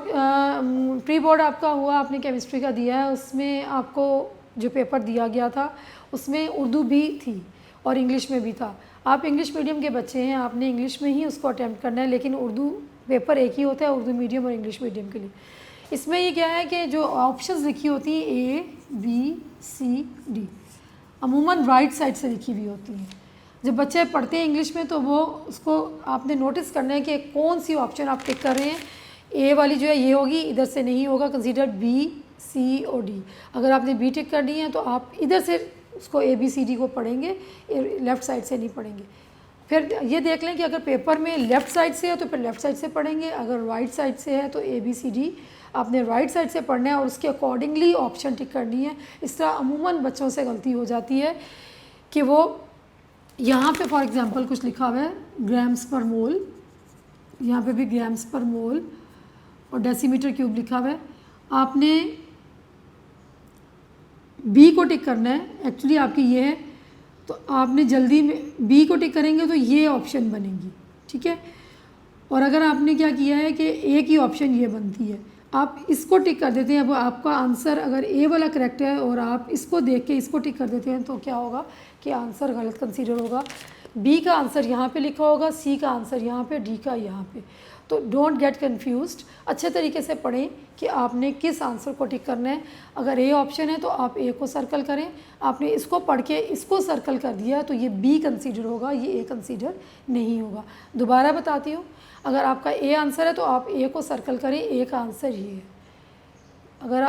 प्री बोर्ड आपका हुआ, आपने केमिस्ट्री का दिया है, उसमें आपको जो पेपर दिया गया था उसमें उर्दू भी थी और इंग्लिश में भी था। आप इंग्लिश मीडियम के बच्चे हैं, आपने इंग्लिश में ही उसको अटैम्प्ट करना है, लेकिन उर्दू पेपर एक ही होता है उर्दू मीडियम और इंग्लिश मीडियम के लिए। इसमें ये क्या है कि जो ऑप्शंस लिखी होती हैं A, B, C, D अमूमन राइट साइड से लिखी हुई होती हैं। जब बच्चे पढ़ते हैं इंग्लिश में तो वो उसको आपने नोटिस करना है कि कौन सी ऑप्शन आप टिक कर रहे हैं। ए वाली जो है ये होगी, इधर से नहीं होगा, कंसीडर B, C और D। अगर आपने B टिक कर दी है तो आप इधर से उसको A, B, C, D को पढ़ेंगे, लेफ़्ट साइड से नहीं पढ़ेंगे। फिर ये देख लें कि अगर पेपर में लेफ़्ट साइड से है तो फिर लेफ़्ट साइड से पढ़ेंगे, अगर राइट साइड से है तो A, B, C, D आपने राइट साइड से पढ़ना है और उसके अकॉर्डिंगली ऑप्शन टिक करनी है। इस तरह अमूमन बच्चों से गलती हो जाती है कि वो यहाँ पे फॉर एग्जांपल कुछ लिखा हुआ है ग्राम्स पर मोल, यहाँ पे भी ग्राम्स पर मोल और डेसीमीटर क्यूब लिखा हुआ है। आपने बी को टिक करना है, एक्चुअली आपकी ये है तो आपने जल्दी में बी को टिक करेंगे तो ये ऑप्शन बनेगी, ठीक है। और अगर आपने क्या किया है कि ए की ऑप्शन ये बनती है, आप इसको टिक कर देते हैं, वो आपका आंसर अगर ए वाला करेक्ट है और आप इसको देख के इसको टिक कर देते हैं तो क्या होगा कि आंसर गलत कंसीडर होगा। बी का आंसर यहाँ पे लिखा होगा, सी का आंसर यहाँ पे, डी का यहाँ पे। तो डोंट गेट कन्फ्यूज्ड, अच्छे तरीके से पढ़ें कि आपने किस आंसर को टिक करना है। अगर ए ऑप्शन है तो आप ए को सर्कल करें, आपने इसको पढ़ के इसको सर्कल कर दिया तो ये बी कंसीडर होगा, ये ए कंसीडर नहीं होगा। दोबारा बताती हूँ, अगर आपका ए आंसर है तो आप ए को सर्कल करें, ए का आंसर ये है। अगर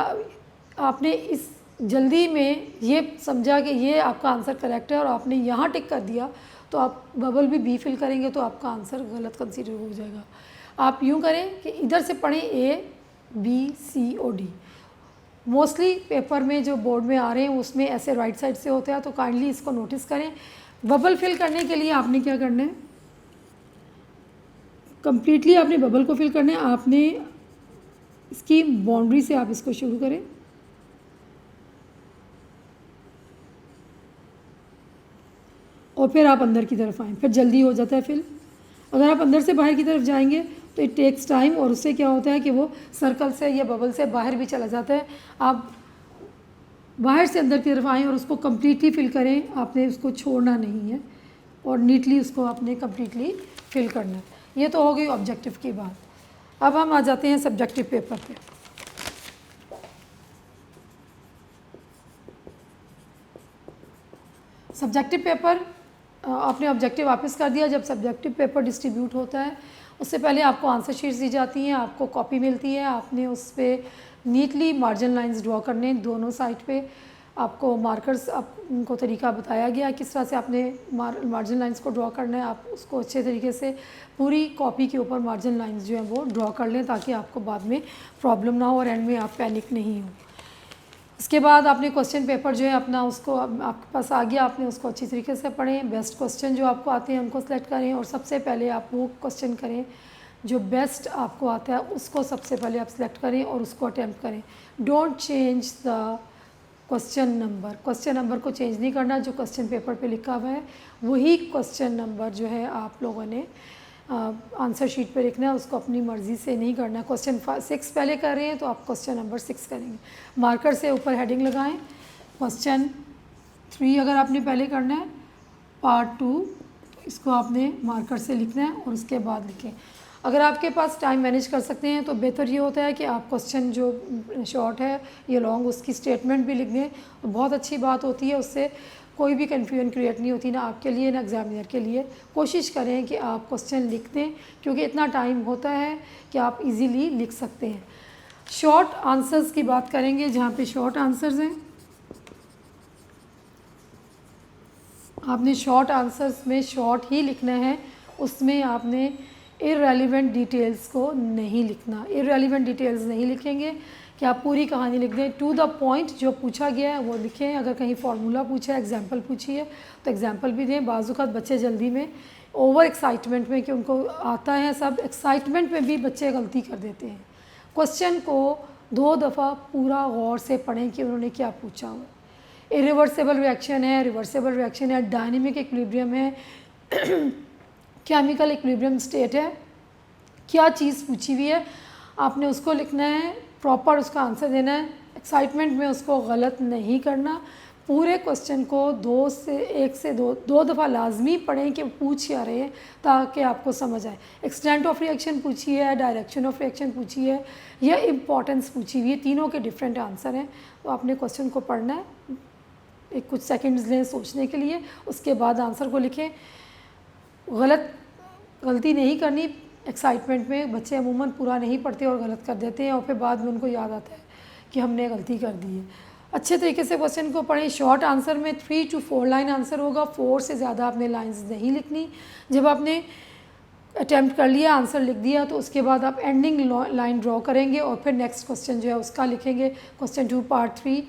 आपने इस जल्दी में ये समझा कि ये आपका आंसर करेक्ट है और आपने यहाँ टिक कर दिया तो आप बबल भी बी फिल करेंगे तो आपका आंसर गलत कंसीडर हो जाएगा। आप यूँ करें कि इधर से पढ़ें ए, बी, सी और डी। मोस्टली पेपर में जो बोर्ड में आ रहे हैं उसमें ऐसे राइट साइड से होते हैं, तो काइंडली इसको नोटिस करें। बबल फिल करने के लिए आपने क्या करना है, कम्प्लीटली आपने बबल को फिल करना है। आपने इसकी बाउंड्री से आप इसको शुरू करें और फिर आप अंदर की तरफ आएँ, फिर जल्दी हो जाता है फिल। अगर आप अंदर से बाहर की तरफ जाएंगे तो इट टेक्स टाइम और उससे क्या होता है कि वो सर्कल से या बबल से बाहर भी चला जाता है। आप बाहर से अंदर की तरफ आएँ और उसको कम्प्लीटली फिल करें, आपने उसको छोड़ना नहीं है और नीटली उसको आपने कम्प्लीटली फिल करना है। ये तो हो गई ऑब्जेक्टिव की बात। अब हम आ जाते हैं सब्जेक्टिव पेपर पे। सब्जेक्टिव पेपर आपने ऑब्जेक्टिव वापस कर दिया। जब सब्जेक्टिव पेपर डिस्ट्रीब्यूट होता है उससे पहले आपको आंसर शीट्स दी जाती हैं, आपको कॉपी मिलती है, आपने उस पर नीटली मार्जिन लाइंस ड्रॉ करने दोनों साइड पे। आपको मार्कर्स उनको तरीका बताया गया किस तरह से आपने मार्जिन लाइंस को ड्रॉ करना है। आप उसको अच्छे तरीके से पूरी कॉपी के ऊपर मार्जिन लाइंस जो है वो ड्रॉ कर लें ताकि आपको बाद में प्रॉब्लम ना हो और एंड में आप पैनिक नहीं हो। इसके बाद आपने क्वेश्चन पेपर जो है अपना उसको आपके पास आ गया, आपने उसको अच्छी तरीके से पढ़ें। बेस्ट क्वेश्चन जो आपको आते हैं उनको सेलेक्ट करें और सबसे पहले आप वो क्वेश्चन करें जो बेस्ट आपको आता है, उसको सबसे पहले आप सेलेक्ट करें और उसको अटैम्प्ट करें। Don't change the question number को चेंज नहीं करना, जो क्वेश्चन पेपर पे लिखा हुआ है वही क्वेश्चन नंबर जो है आप लोगों ने आंसर शीट पे लिखना है, उसको अपनी मर्ज़ी से नहीं करना। क्वेश्चन 6 पहले कर रहे हैं तो आप क्वेश्चन नंबर 6 करेंगे, मार्कर से ऊपर हेडिंग लगाएं। क्वेश्चन 3 अगर आपने पहले करना है, पार्ट 2 इसको आपने मार्कर से लिखना है और उसके बाद लिखें। अगर आपके पास टाइम मैनेज कर सकते हैं तो बेहतर ये होता है कि आप क्वेश्चन जो शॉर्ट है या लॉन्ग उसकी स्टेटमेंट भी लिख दें, तो बहुत अच्छी बात होती है, उससे कोई भी कन्फ्यूजन क्रिएट नहीं होती ना आपके लिए ना एग्जामिनर के लिए। कोशिश करें कि आप क्वेश्चन लिख दें, क्योंकि इतना टाइम होता है कि आप इजीली लिख सकते हैं। शॉर्ट आंसर्स की बात करेंगे, जहाँ पे शॉर्ट आंसर्स हैं, आपने शॉर्ट आंसर्स में शॉर्ट ही लिखना है, उसमें आपने इररेलेवेंट डिटेल्स को नहीं लिखना। इररेलेवेंट डिटेल्स नहीं लिखेंगे कि आप पूरी कहानी लिख दें, टू द पॉइंट जो पूछा गया है वो लिखें। अगर कहीं फार्मूला पूछा है, एग्जांपल पूछी है तो एग्जांपल भी दें। बाज़ बच्चे जल्दी में ओवर एक्साइटमेंट में, कि उनको आता है सब, एक्साइटमेंट में भी बच्चे गलती कर देते हैं। क्वेश्चन को 2 दफ़ा पूरा गौर से पढ़ें कि उन्होंने क्या पूछा हुआ। इरिवर्सिबल रिएक्शन है, रिवर्सिबल रिएक्शन है, डायनेमिक इक्विलिब्रियम है, केमिकल इक्विलिब्रियम स्टेट है, क्या चीज़ पूछी हुई है आपने उसको लिखना है, प्रॉपर उसका आंसर देना है। एक्साइटमेंट में उसको गलत नहीं करना। पूरे क्वेश्चन को 1 से 2 दफ़ा लाजमी पढ़ें कि पूछ क्या रहे हैं, ताकि आपको समझ आए। एक्सटेंट ऑफ रिएक्शन पूछी है, डायरेक्शन ऑफ रिएक्शन पूछी है, या इम्पॉर्टेंस पूछी हुई है, तीनों के डिफरेंट आंसर हैं। तो आपने क्वेश्चन को पढ़ना है, एक कुछ सेकंड्स लें सोचने के लिए, उसके बाद आंसर को लिखें। गलती नहीं करनी। एक्साइटमेंट में बच्चे अमूमन पूरा नहीं पढ़ते और गलत कर देते हैं, और फिर बाद में उनको याद आता है कि हमने गलती कर दी है। अच्छे तरीके से क्वेश्चन को पढ़ें। शॉर्ट आंसर में 3 to 4 लाइन आंसर होगा, 4 से ज़्यादा आपने लाइंस नहीं लिखनी। जब आपने अटैम्प्ट कर लिया, आंसर लिख दिया, तो उसके बाद आप एंडिंग लाइन ड्रॉ करेंगे और फिर नेक्स्ट क्वेश्चन जो है उसका लिखेंगे। क्वेश्चन 2 पार्ट 3,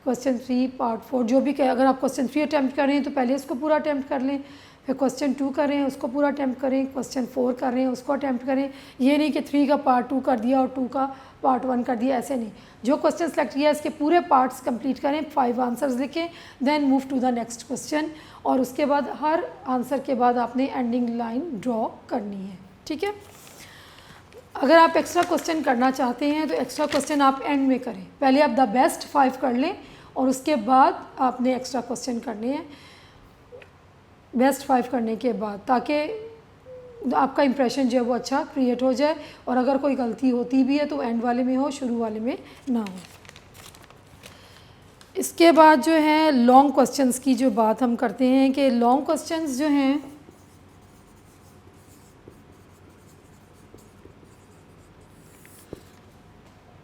क्वेश्चन 3 पार्ट 4, जो भी अगर आप क्वेश्चन 3 अटैम्प्ट कर रहे हैं तो पहले इसको पूरा अटैम्प्ट कर लें, फिर क्वेश्चन 2 कर रहे हैं उसको पूरा अटैम्प्ट करें, क्वेश्चन 4 कर रहे हैं उसको अटैम्प्ट करें। ये नहीं कि 3 का पार्ट 2 कर दिया और 2 का पार्ट 1 कर दिया, ऐसे नहीं। जो क्वेश्चन सेलेक्ट किया इसके पूरे पार्ट्स कंप्लीट करें, 5 आंसर्स लिखें, then move to the next question, और उसके बाद हर आंसर के बाद आपने एंडिंग लाइन ड्रॉ करनी है। ठीक है। अगर आप एक्स्ट्रा क्वेश्चन करना चाहते हैं तो एक्स्ट्रा क्वेश्चन आप एंड में करें। पहले आप द बेस्ट 5 कर लें और उसके बाद आपने एक्स्ट्रा क्वेश्चन करने हैं, बेस्ट 5 करने के बाद, ताकि आपका इंप्रेशन जो है वो अच्छा क्रिएट हो जाए। और अगर कोई गलती होती भी है तो एंड वाले में हो, शुरू वाले में ना हो। इसके बाद जो है लॉन्ग क्वेश्चंस की जो बात हम करते हैं, कि लॉन्ग क्वेश्चंस जो हैं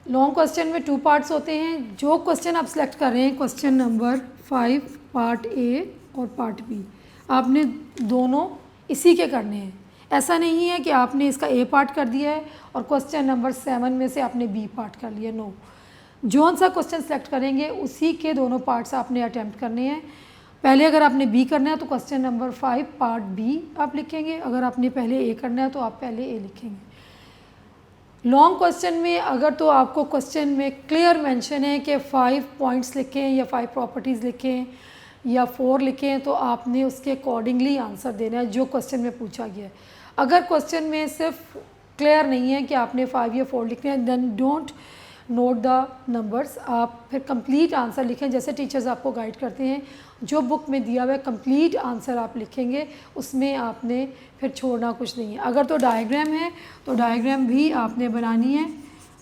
लॉन्ग क्वेश्चन में 2 पार्ट्स होते हैं। जो क्वेश्चन आप सिलेक्ट कर रहे हैं, क्वेश्चन नंबर 5 पार्ट ए और पार्ट बी, आपने दोनों इसी के करने हैं। ऐसा नहीं है कि आपने इसका ए पार्ट कर दिया है और क्वेश्चन नंबर 7 में से आपने बी पार्ट कर लिया। नो, जौन सा क्वेश्चन सेलेक्ट करेंगे उसी के दोनों पार्ट्स आपने अटैम्प्ट करने हैं। पहले अगर आपने बी करना है तो क्वेश्चन नंबर 5 पार्ट बी आप लिखेंगे, अगर आपने पहले ए करना है तो आप पहले ए लिखेंगे। लॉन्ग क्वेश्चन में अगर तो आपको क्वेश्चन में क्लियर मेंशन है कि 5 पॉइंट्स लिखें या 5 प्रॉपर्टीज़ लिखें या 4 लिखें, तो आपने उसके अकॉर्डिंगली आंसर देना है जो क्वेश्चन में पूछा गया है। अगर क्वेश्चन में सिर्फ क्लियर नहीं है कि आपने 5 या 4 लिखने हैं, then don't note the numbers, आप फिर कंप्लीट आंसर लिखें जैसे टीचर्स आपको गाइड करते हैं। जो बुक में दिया हुआ है कंप्लीट आंसर आप लिखेंगे, उसमें आपने फिर छोड़ना कुछ नहीं है। अगर तो डायग्राम है तो डायग्राम भी आपने बनानी है।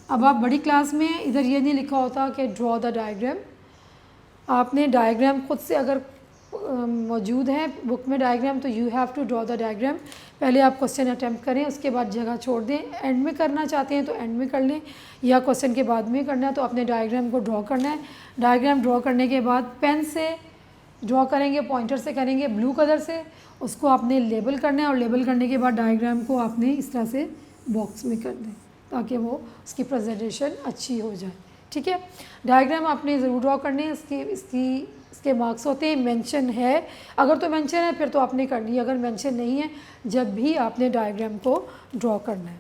अब आप बड़ी क्लास में हैं, इधर ये नहीं लिखा होता कि ड्रॉ द डायग्राम, आपने डायग्राम खुद से अगर मौजूद है बुक में डायग्राम तो you have to draw the diagram. पहले आप क्वेश्चन अटैम्प्ट करें, उसके बाद जगह छोड़ दें। एंड में करना चाहते हैं तो एंड में कर लें, या क्वेश्चन के बाद में करना है तो अपने डायग्राम को ड्रॉ करना है। डायग्राम ड्रॉ करने के बाद पेन से ड्रॉ करेंगे, पॉइंटर से करेंगे, ब्लू कलर से उसको आपने लेबल करना है, और लेबल करने के बाद डायग्राम को आपने इस तरह से बॉक्स में कर दें ताकि वो उसकी प्रेजेंटेशन अच्छी हो जाए। ठीक है, डायग्राम आपने ज़रूर ड्रॉ करने हैं। इसके मार्क्स होते हैं, मेंशन है, अगर तो मेंशन है फिर तो आपने करनी है, अगर मेंशन नहीं है जब भी आपने डायग्राम को ड्रॉ करना है।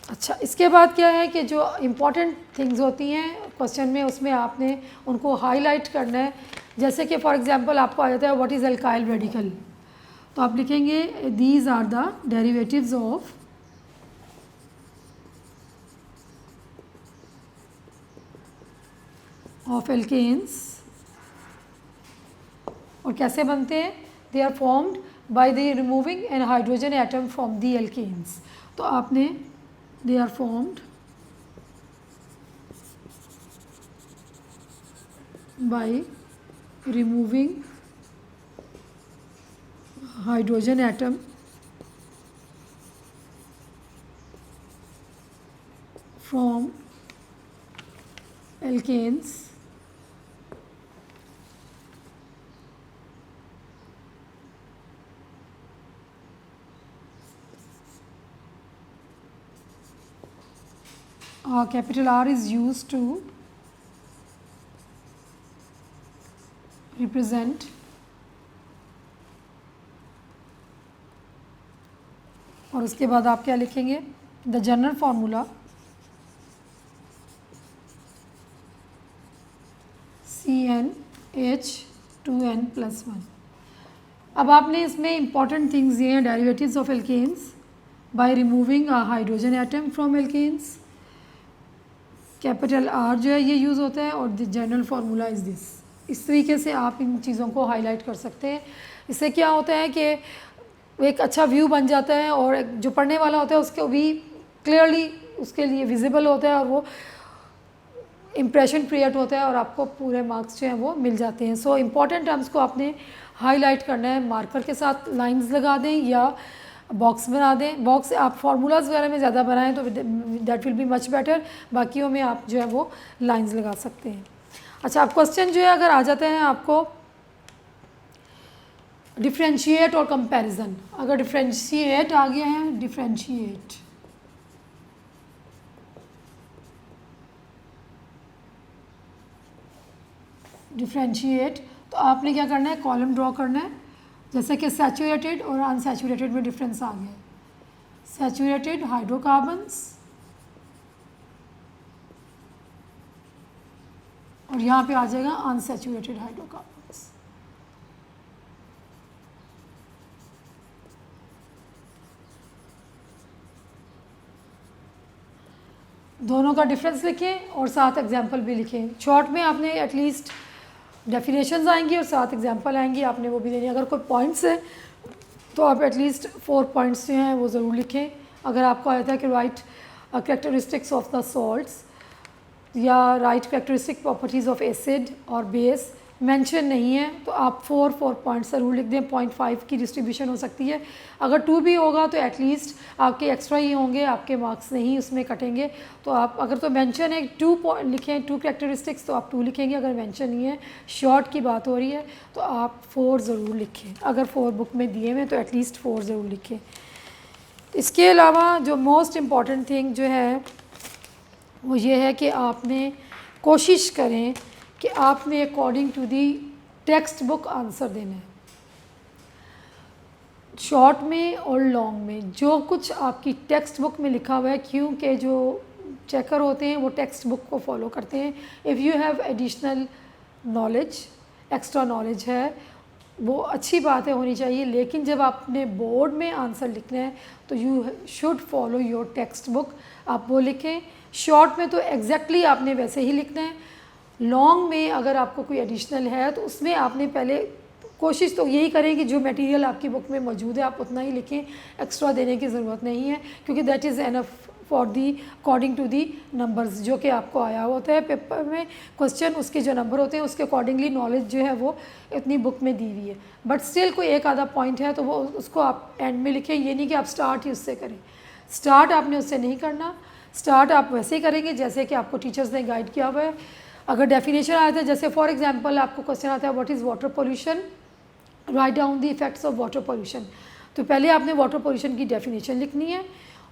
अच्छा। अच्छा, इसके बाद क्या है कि जो इम्पॉर्टेंट थिंग्स होती हैं क्वेश्चन में, उसमें आपने उनको हाईलाइट करना है। जैसे कि फॉर एग्जांपल आपको आ जाता है व्हाट इज़ अल्काइल रेडिकल, तो आप लिखेंगे these are the derivatives of alkanes, और कैसे बनते हैं, they are formed by the removing an hydrogen atom from the alkanes. तो आपने they are formed by removing hydrogen atom from alkanes capital R is used to represent और उसके बाद आप क्या लिखेंगे, द जनरल फार्मूला CnH2n+1। अब आपने इसमें इंपॉर्टेंट थिंग्स दिए हैं, derivatives of alkanes by removing a hydrogen atom from alkanes, capital R जो है ये यूज़ होता है, और the general formula is this. इस तरीके से आप इन चीज़ों को हाईलाइट कर सकते हैं। इससे क्या होता है कि एक अच्छा व्यू बन जाता है, और जो पढ़ने वाला होता है उसको भी क्लियरली उसके लिए विजिबल होता है, और वो इम्प्रेशन क्रिएट होता है, और आपको पूरे मार्क्स जो हैं वो मिल जाते हैं। सो इम्पॉर्टेंट टर्म्स को आपने हाईलाइट करना है, मार्कर के साथ लाइंस लगा दें या बॉक्स बना दें। बॉक्स आप फार्मूलाज वगैरह में ज़्यादा बनाएं तो that will be much better, बाकियों में आप जो है वो लाइंस लगा सकते हैं। अच्छा, अब क्वेश्चन जो है अगर आ जाते हैं आपको डिफ्रेंशिएट और कंपैरिजन, अगर डिफ्रेंशिएट आ गया है, डिफ्रेंशिएट तो आपने क्या करना है, कॉलम ड्रॉ करना है। जैसे कि सैचुरेटेड और अनसैचुरेटेड में डिफरेंस आ गया, सैचुरेटेड हाइड्रोकार्बन्स और यहाँ पे आ जाएगा अनसैचुरेटेड हाइड्रोकार्बन्स। दोनों का डिफरेंस लिखें और साथ एग्जाम्पल भी लिखें। शॉर्ट में आपने एटलीस्ट डेफिनेशंस आएंगी और साथ एग्जाम्पल आएंगी, आपने वो भी देनी। अगर कोई पॉइंट्स है तो आप एटलीस्ट 4 पॉइंट्स जो हैं वो ज़रूर लिखें। अगर आपको आता है कि write characteristics of the salts या write characteristic properties of acid और बेस मेंशन नहीं है तो आप 4 पॉइंट्स ज़रूर लिख दें। 0.5 की डिस्ट्रीब्यूशन हो सकती है, अगर 2 भी होगा तो एटलीस्ट आपके एक्स्ट्रा ही होंगे, आपके मार्क्स नहीं उसमें कटेंगे। तो आप अगर तो मेंशन है 2 लिखें, 2 कैरेक्टरिस्टिक्स, तो आप 2 लिखेंगे। अगर मेंशन नहीं है, शॉर्ट की बात हो रही है, तो आप 4 ज़रूर लिखें। अगर 4 बुक में दिए हुए तो एटलीस्ट 4 ज़रूर लिखें। इसके अलावा जो मोस्ट इम्पॉर्टेंट थिंग जो है वो ये है कि आपने कोशिश करें कि आपने according to the text book answer देना है। शॉर्ट में और लॉन्ग में जो कुछ आपकी टेक्स्ट बुक में लिखा हुआ है, क्योंकि जो चेकर होते हैं वो टेक्स्ट बुक को फॉलो करते हैं। If you have additional knowledge, extra knowledge है, वो अच्छी बात है, होनी चाहिए, लेकिन जब आपने बोर्ड में आंसर लिखना है तो you should follow your text book, आप वो लिखें। शॉर्ट में तो एग्जैक्टली आपने वैसे ही लिखना है। लॉन्ग में अगर आपको कोई एडिशनल है तो उसमें आपने पहले कोशिश तो यही करें कि जो मटेरियल आपकी बुक में मौजूद है आप उतना ही लिखें, एक्स्ट्रा देने की ज़रूरत नहीं है, क्योंकि that is enough for the according to the numbers जो कि आपको आया होता है पेपर में क्वेश्चन, उसके जो नंबर होते हैं उसके अकॉर्डिंगली नॉलेज जो है वो इतनी बुक में दी हुई है। बट स्टिल कोई एक आधा पॉइंट है तो वो उसको आप एंड में लिखें। ये नहीं कि आप स्टार्ट ही उससे करें, स्टार्ट आपने उससे नहीं करना। स्टार्ट आप वैसे ही करेंगे जैसे कि आपको टीचर्स ने गाइड किया हुआ है। अगर डेफिनेशन आता है, जैसे फॉर एग्जांपल आपको क्वेश्चन आता है what is water pollution, write down the effects of water pollution, तो पहले आपने वाटर पोल्यूशन की डेफिनेशन लिखनी है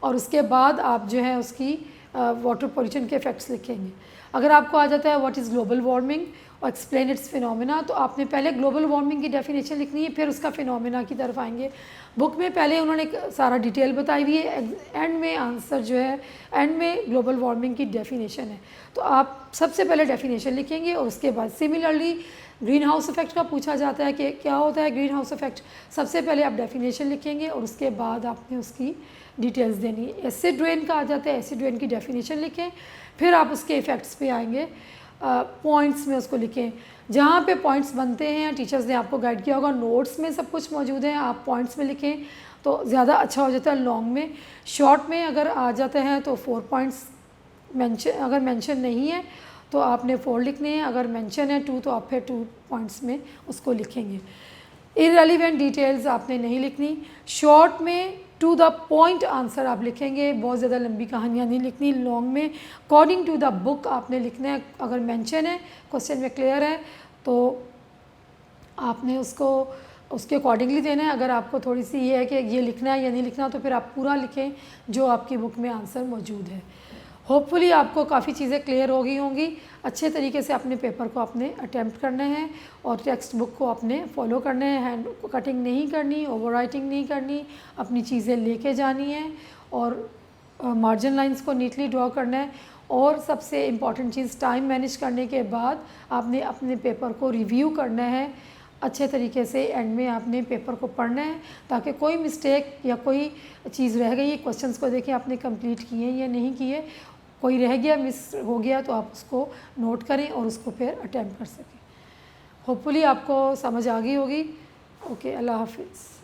और उसके बाद आप जो है उसकी वाटर पोल्यूशन के इफेक्ट्स लिखेंगे। अगर आपको आ जाता है व्हाट इज़ ग्लोबल वार्मिंग और एक्सप्लेन इट्स फिनोमेना। तो आपने पहले ग्लोबल वार्मिंग की डेफिनेशन लिखनी है, फिर उसका फिनोमेना की तरफ आएंगे। बुक में पहले उन्होंने सारा डिटेल बताई हुई है, एंड में आंसर जो है, एंड में ग्लोबल वार्मिंग की डेफिनेशन है। तो आप सबसे पहले डेफिनेशन लिखेंगे और उसके बाद सिमिलरली ग्रीन हाउस इफेक्ट का पूछा जाता है कि क्या होता है ग्रीन हाउस इफेक्ट। सबसे पहले आप डेफिनेशन लिखेंगे और उसके बाद आपने उसकी डिटेल्स देनी है। एसिड रेन का आ जाता है, एसिड रेन की डेफिनेशन लिखें, फिर आप उसके इफ़ेक्ट्स पे आएंगे, पॉइंट्स में उसको लिखें। जहाँ पे पॉइंट्स बनते हैं टीचर्स ने आपको गाइड किया होगा, नोट्स में सब कुछ मौजूद है, आप पॉइंट्स में लिखें तो ज़्यादा अच्छा हो जाता है। लॉन्ग में, शॉर्ट में अगर आ जाते हैं तो 4 पॉइंट्स मेंशन, अगर मेंशन नहीं है तो आपने 4 लिखने हैं, अगर मेंशन है 2 तो आप फिर 2 पॉइंट्स में उसको लिखेंगे। इररेलेवेंट डिटेल्स आपने नहीं लिखनी। शॉर्ट में टू द पॉइंट आंसर आप लिखेंगे, बहुत ज़्यादा लंबी कहानियाँ नहीं लिखनी। लॉन्ग में अकॉर्डिंग टू द बुक आपने लिखना है, अगर मेंशन है क्वेश्चन में क्लियर है तो आपने उसको उसके अकॉर्डिंगली देना है। अगर आपको थोड़ी सी ये है कि ये लिखना है या नहीं लिखना तो फिर आप पूरा लिखें जो आपकी बुक में आंसर मौजूद है। होपफुली आपको काफ़ी चीज़ें क्लियर हो गई होंगी। अच्छे तरीके से अपने पेपर को आपने अटैम्प्ट करना है और टेक्स्ट बुक को आपने फॉलो करना है। हैंड कटिंग नहीं करनी, ओवर राइटिंग नहीं करनी, अपनी चीज़ें लेके जानी है और मार्जिन लाइंस को नीटली ड्रॉ करना है। और सबसे इम्पॉर्टेंट चीज़, टाइम मैनेज करने के बाद आपने अपने पेपर को रिव्यू करना है अच्छे तरीके से। एंड में आपने पेपर को पढ़ना है ताकि कोई मिस्टेक या कोई चीज़ रह गई, क्वेश्चंस को देखें आपने कंप्लीट किए या नहीं किए, कोई रह गया, मिस हो गया तो आप उसको नोट करें और उसको फिर अटैम्प्ट कर सकें। होपफुली आपको समझ आ गई होगी। ओके, अल्लाह हाफिज़।